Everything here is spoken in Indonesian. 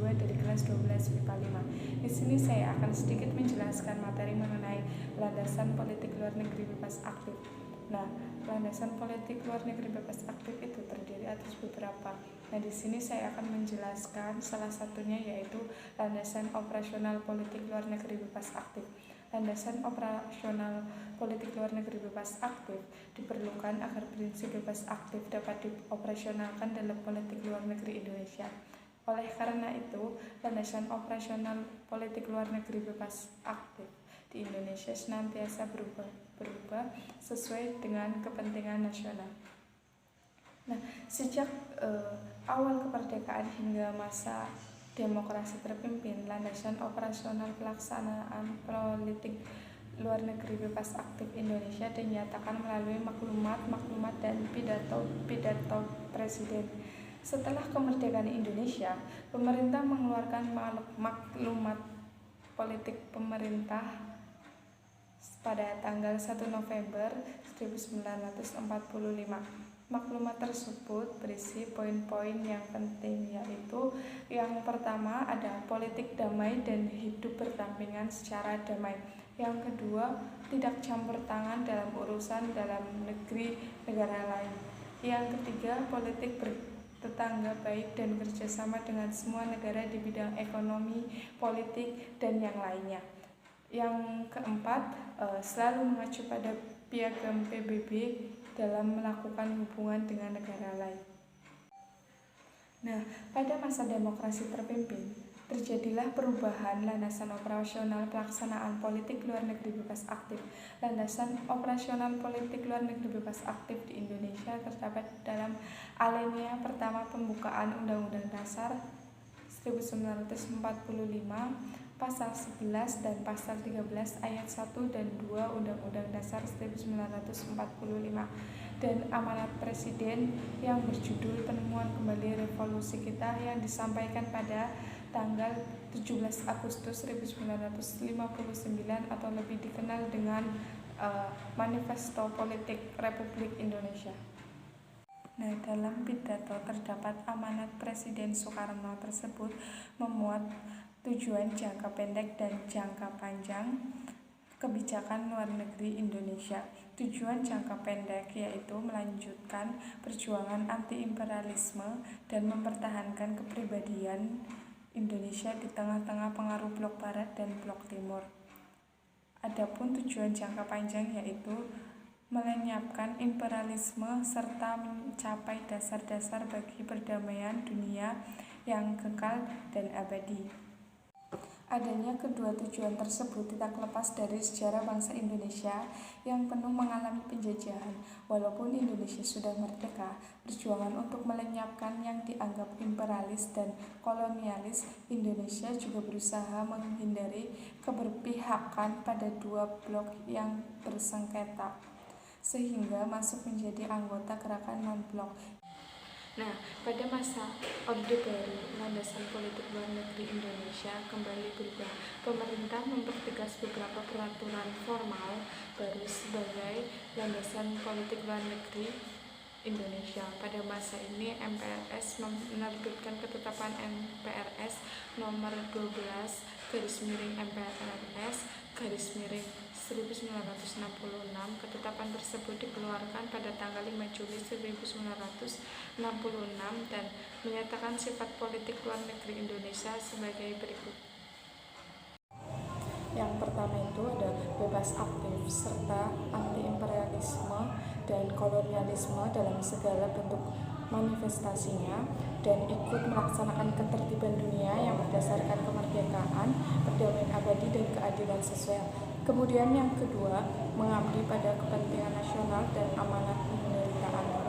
2 dari kelas 12 MIPA 5. Di sini saya akan sedikit menjelaskan materi mengenai landasan politik luar negeri bebas aktif. Nah, landasan politik luar negeri bebas aktif itu terdiri atas beberapa. Nah, di sini saya akan menjelaskan salah satunya yaitu landasan operasional politik luar negeri bebas aktif. Landasan operasional politik luar negeri bebas aktif diperlukan agar prinsip bebas aktif dapat dioperasionalkan dalam politik luar negeri Indonesia. Oleh karena itu, landasan operasional politik luar negeri bebas aktif di Indonesia senantiasa berubah sesuai dengan kepentingan nasional. Nah, sejak awal kemerdekaan hingga masa demokrasi terpimpin, landasan operasional pelaksanaan politik luar negeri bebas aktif Indonesia dinyatakan melalui maklumat dan pidato Presiden. Setelah kemerdekaan Indonesia, pemerintah mengeluarkan maklumat politik pemerintah pada tanggal 1 November 1945. Maklumat tersebut berisi poin-poin yang penting, yaitu yang pertama ada politik damai dan hidup berdampingan secara damai. Yang kedua, tidak campur tangan dalam urusan dalam negeri negara lain. Yang ketiga, politik bertetangga baik dan kerjasama dengan semua negara di bidang ekonomi, politik, dan yang lainnya. Yang keempat, selalu mengacu pada piagam PBB dalam melakukan hubungan dengan negara lain. Nah, pada masa demokrasi terpimpin, terjadilah perubahan landasan operasional pelaksanaan politik luar negeri bebas aktif. Landasan operasional politik luar negeri bebas aktif di Indonesia terdapat dalam alinea pertama pembukaan Undang-Undang Dasar 1945, Pasal 11 dan Pasal 13 ayat 1 dan 2 Undang-Undang Dasar 1945 dan amanat Presiden yang berjudul Penemuan Kembali Revolusi Kita yang disampaikan pada tanggal 17 Agustus 1959 atau lebih dikenal dengan Manifesto Politik Republik Indonesia. Nah, dalam pidato terdapat amanat Presiden Soekarno tersebut memuat tujuan jangka pendek dan jangka panjang kebijakan luar negeri Indonesia. Tujuan jangka pendek yaitu melanjutkan perjuangan anti-imperialisme dan mempertahankan kepribadian Indonesia di tengah-tengah pengaruh blok barat dan blok timur. Adapun tujuan jangka panjang yaitu melenyapkan imperialisme serta mencapai dasar-dasar bagi perdamaian dunia yang kekal dan abadi. Adanya kedua tujuan tersebut tidak lepas dari sejarah bangsa Indonesia yang penuh mengalami penjajahan. Walaupun Indonesia sudah merdeka, perjuangan untuk melenyapkan yang dianggap imperialis dan kolonialis, Indonesia juga berusaha menghindari keberpihakan pada dua blok yang bersengketa, sehingga masuk menjadi anggota gerakan non-blok. Nah, pada masa Orde Baru, landasan politik luar negeri Indonesia kembali berubah. Pemerintah mempertegas beberapa peraturan formal baru sebagai landasan politik luar negeri Indonesia. Pada masa ini, MPRS menerbitkan ketetapan MPRS nomor 12 /MPRS 1966. Ketetapan tersebut dikeluarkan pada tanggal 5 Juli 1966 dan menyatakan sifat politik luar negeri Indonesia sebagai berikut. Yang pertama itu ada bebas aktif serta anti-imperialisme dan kolonialisme dalam segala bentuk manifestasinya, dan ikut melaksanakan ketertiban dunia yang berdasarkan kemerdekaan, perdamaian abadi, dan keadilan sosial. Kemudian yang kedua, mengabdi pada kepentingan nasional dan amanat penderitaan.